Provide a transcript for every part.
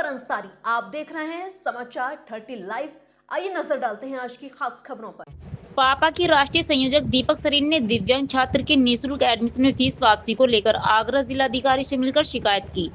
नमस्कार अंसारी, आप देख रहे हैं समाचार 30 लाइव। आइए नजर डालते हैं आज की खास खबरों पर। पापा की राष्ट्रीय संयोजक दीपक सरीन ने दिव्यांग छात्र के निःशुल्क एडमिशन में फीस वापसी को लेकर आगरा जिलाधिकारी से मिलकर शिकायत की।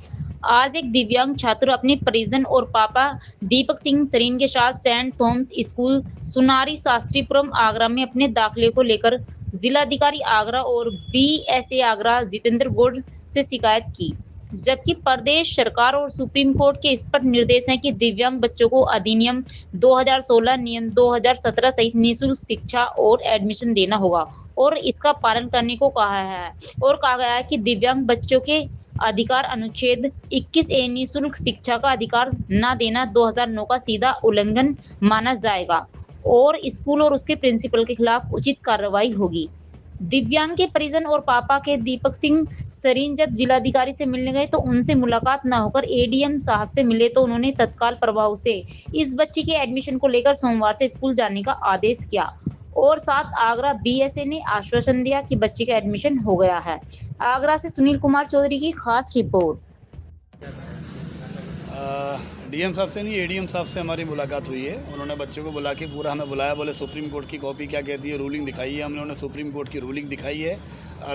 आज एक दिव्यांग छात्र अपने परिजन और पापा दीपक सिंह सरीन के साथ सेंट थॉमस स्कूल सुनारी शास्त्रीपुरम आगरा में अपने दाखिले को लेकर जिलाधिकारी आगरा और बीएसए आगरा जितेंद्र गौड़ से शिकायत की। जबकि प्रदेश सरकार और सुप्रीम कोर्ट के स्पष्ट निर्देश हैं कि दिव्यांग बच्चों को अधिनियम 2016 नियम 2017 सहित निःशुल्क शिक्षा और एडमिशन देना होगा और इसका पालन करने को कहा है और कहा गया है कि दिव्यांग बच्चों के अधिकार अनुच्छेद 21A निःशुल्क शिक्षा का अधिकार न देना 2009 का सीधा उल्लंघन माना जाएगा और स्कूल और उसके प्रिंसिपल के खिलाफ उचित कार्रवाई होगी। दिव्यांग के परिजन और पापा के दीपक सिंह सरीन जब जिलाधिकारी से मिलने गए तो उनसे मुलाकात न होकर एडीएम साहब से मिले तो उन्होंने तत्काल प्रभाव से इस बच्ची के एडमिशन को लेकर सोमवार से स्कूल जाने का आदेश किया और साथ आगरा बीएसए ने आश्वासन दिया कि बच्ची का एडमिशन हो गया है। आगरा से सुनील कुमार चौधरी की खास रिपोर्ट। डीएम साहब से नहीं, एडीएम साहब से हमारी मुलाकात हुई है। उन्होंने बच्चों को बुला के पूरा हमें बुलाया, बोले सुप्रीम कोर्ट की कॉपी क्या कहती है, रूलिंग दिखाई है। हमने उन्हें सुप्रीम कोर्ट की रूलिंग दिखाई है।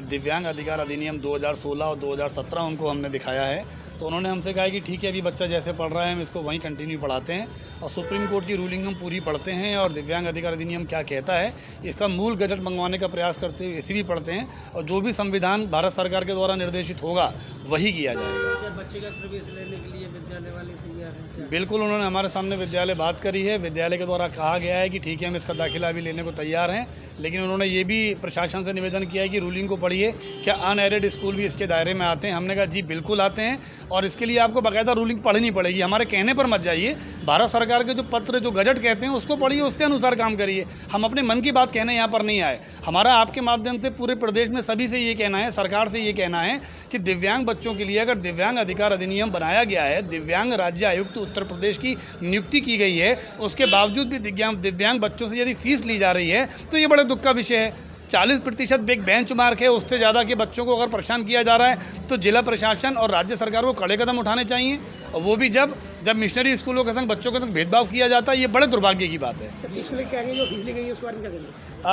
दिव्यांग अधिकार अधिनियम 2016 और 2017 उनको हमने दिखाया है। तो उन्होंने हमसे कहा कि ठीक है, अभी बच्चा जैसे पढ़ रहा है हम इसको वहीं कंटिन्यू पढ़ाते हैं और सुप्रीम कोर्ट की रूलिंग हम पूरी पढ़ते हैं और दिव्यांग अधिकार अधिनियम क्या कहता है इसका मूल गजट मंगवाने का प्रयास करते हुए इसी भी पढ़ते हैं और जो भी संविधान भारत सरकार के द्वारा निर्देशित होगा वही किया जाएगा। बच्चे का प्रवेश लेने के लिए विद्यालय वाले तैयार हैं? बिल्कुल, उन्होंने हमारे सामने विद्यालय बात करी है। विद्यालय के द्वारा कहा गया है कि ठीक है, हम इसका दाखिला भी लेने को तैयार हैं, लेकिन उन्होंने ये भी प्रशासन से निवेदन किया है कि रूलिंग को पढ़िए, क्या अनएडेड स्कूल भी इसके दायरे में आते हैं। हमने कहा जी बिल्कुल आते हैं और इसके लिए आपको बाकायदा रूलिंग पढ़नी पड़ेगी। हमारे कहने पर मत जाइए, भारत सरकार के जो पत्र जो गजट कहते हैं उसको पढ़िए, उसके अनुसार काम करिए। हम अपने मन की बात कहने यहाँ पर नहीं आए। हमारा आपके माध्यम से पूरे प्रदेश में सभी से ये कहना है, सरकार से ये कहना है कि दिव्यांग बच्चों के लिए अगर दिव्यांग अधिकार अधिनियम बनाया गया है, दिव्यांग राज्य आयुक्त उत्तर प्रदेश की नियुक्ति की गई है, उसके बावजूद भी दिव्यांग बच्चों से यदि फीस ली जा रही है तो ये बड़े दुख का विषय है। 40% एक बेंच मार्क है, उससे ज़्यादा के बच्चों को अगर परेशान किया जा रहा है तो जिला प्रशासन और राज्य सरकार को कड़े कदम उठाने चाहिए और वो भी जब मिशनरी स्कूलों के संग बच्चों के संग भेदभाव किया जाता है। ये बड़े दुर्भाग्य की बात है।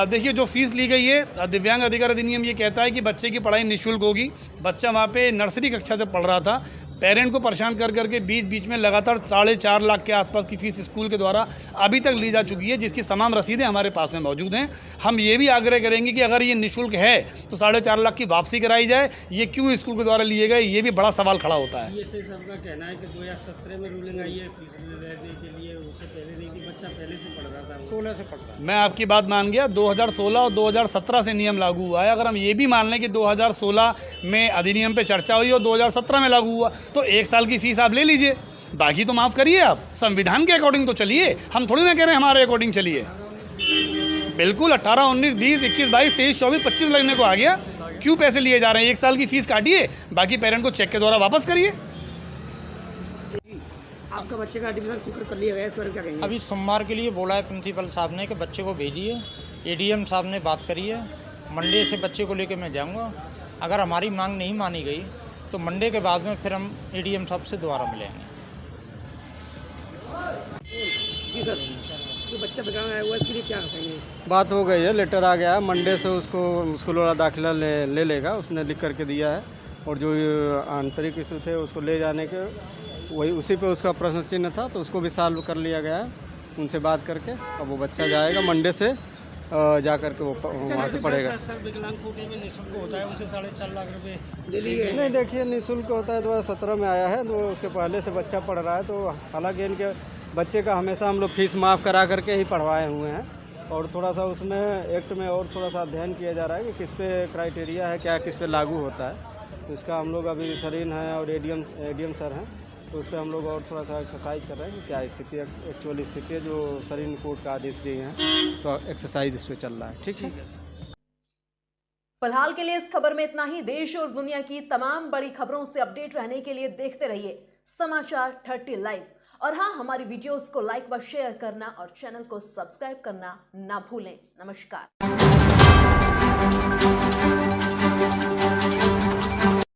देखिए, जो फीस ली गई है, दिव्यांग अधिकार अधिनियम ये कहता है कि बच्चे की पढ़ाई निःशुल्क होगी। बच्चा वहाँ पे नर्सरी कक्षा से पढ़ रहा था, पेरेंट को परेशान कर करके बीच में लगातार 4.5 लाख के आसपास की फीस स्कूल के द्वारा अभी तक ली जा चुकी है, जिसकी तमाम रसीदें हमारे पास में मौजूद हैं। हम ये भी आग्रह करेंगे कि अगर ये निःशुल्क है तो 4.5 लाख की वापसी कराई जाए। ये क्यों स्कूल के द्वारा लिए गए, ये भी बड़ा सवाल खड़ा होता है। ये सबका कहना है कि 2017 में रूलिंग आई है फीस लेने के लिए, उससे पहले नहीं कि बच्चा पहले से पढ़ रहा था, 16 से पढ़ रहा है। मैं आपकी बात मान गया, 2016 और 2017 से नियम लागू हुआ है। अगर हम ये भी मान लें कि 2016 में अधिनियम पे चर्चा हुई और 2017 में लागू हुआ तो 1 साल की फीस आप ले लीजिए, बाकी तो माफ़ करिए। आप संविधान के अकॉर्डिंग तो चलिए, हम थोड़ी ना कह रहे हैं हमारे अकॉर्डिंग चलिए। बिल्कुल 18, 19, 20, 21, 22, 23, 24, 25 लगने को आ गया। क्यों पैसे लिए जा रहे हैं? 1 साल की फीस काटिए, बाकी पेरेंट को चेक के द्वारा वापस करिए। आपका बच्चे का एडमिशन स्वीकार कर लिया गया, इस पर क्या कहेंगे? अभी सोमवार के लिए बोला है प्रिंसिपल साहब ने कि बच्चे को भेजिए। एडीएम साहब ने बात करी है, मंडे से बच्चे को लेकर मैं जाऊंगा। अगर हमारी मांग नहीं मानी गई तो मंडे के बाद में फिर हम एडीएम साहब से दोबारा मिलेंगे। जी सर, जो बच्चा बिगाड़ आया हुआ इसके लिए क्या कहेंगे? बात हो गई है, लेटर आ गया है, मंडे से उसको स्कूल वाला दाखिला ले लेगा, उसने लिख करके दिया है। और जो आंतरिक इशू थे उसको ले जाने के वही उसी पे उसका प्रश्न चिन्ह था तो उसको भी सॉल्व कर लिया गया है उनसे बात करके। अब वो बच्चा जाएगा मंडे से जा करके वो वहाँ से पढ़ेगा। सर विकलांग कोटे में निःशुल्क होता है, उनसे 4.5 लाख रुपए ले लिए नहीं। देखिए, निःशुल्क होता है 2017 में आया है, तो उसके पहले से बच्चा पढ़ रहा है। तो हालांकि इनके बच्चे का हमेशा हम लोग फीस माफ़ करा करके ही पढ़वाए हुए हैं और थोड़ा सा उसमें एक्ट में और थोड़ा सा अध्ययन किया जा रहा है कि किस पे क्राइटेरिया है, क्या किस पे लागू होता है। तो इसका हम लोग अभी सरीन है और एडीएम सर हैं, तो उस पर हम लोग और थोड़ा सा एक्सरसाइज कर रहे हैं कि क्या स्थिति है, एक्चुअल स्थिति है जो सरीन कोर्ट का आदेश दिए हैं, तो एक्सरसाइज इस पर चल रहा है। ठीक है। फिलहाल के लिए इस खबर में इतना ही। देश और दुनिया की तमाम बड़ी खबरों से अपडेट रहने के लिए देखते रहिए समाचार 30 लाइव। और हाँ, हमारी वीडियोस को लाइक व शेयर करना और चैनल को सब्सक्राइब करना ना भूलें। नमस्कार।